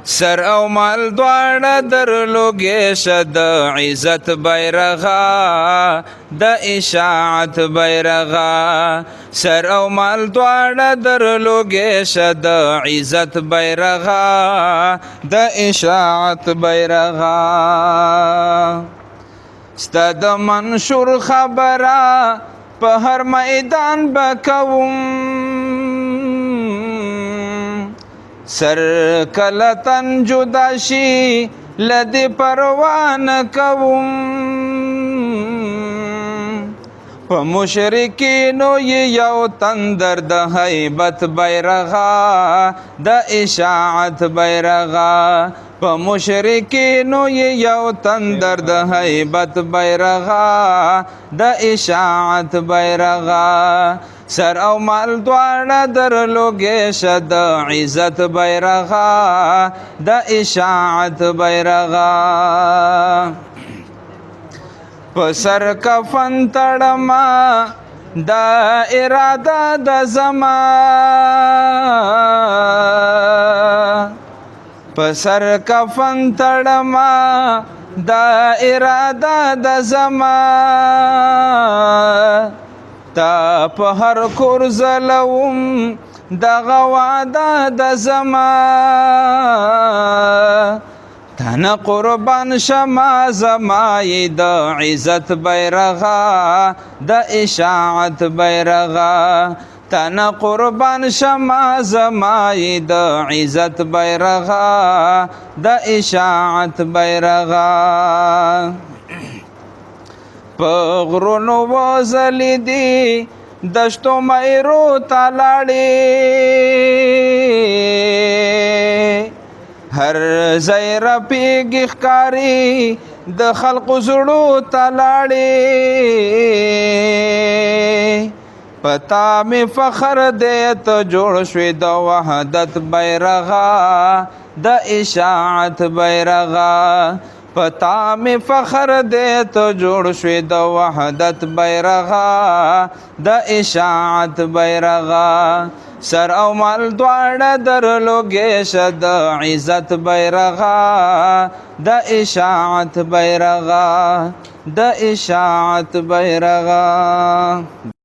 سر او مال دواړه درلوږې شه د عزت بیرغه د اشاعت بیرغه سر او مال دواړه درلوږې شه د عزت بیرغه د اشاعت بیرغه ستا د منشور خبره په هر میدان بکوم سر کله تن جدا شي لدې پروا نه کوم په مشرکینو یو تندر د هیبت بیرغه د اشاعت بیرغه په مشرکینو یو تندر د هیبت بیرغه د اشاعت بیرغه سر او مال دواړه درلوږې شه د عزت بیرغه د اشاعت بیرغه په سر کفن تړما دا اراده د زما په سر کفن تړما دا اراده د زما تا په هر کور زلوم دغه وعده د زما تنه قربان شما زمای د عزت بیرغه د اشاعت بیرغه تنه قربان شما زمای د عزت بیرغه د اشاعت بیرغه په غرونو وځلېدې دشتو میرو ته لاړې هر ځای رپېږي ښکاري د خلقو زړو ته لاړې پتا مې فخر دی ته جوړ شوې د وحدت بیرغه د اشاعت بیرغه پتا مې فخر دی ته جوړ شوې د وحدت بیرغه د اشاعت بیرغه سر او مال دواړه درلوږې شه د عزت بیرغه د اشاعت بیرغه د اشاعت بیرغه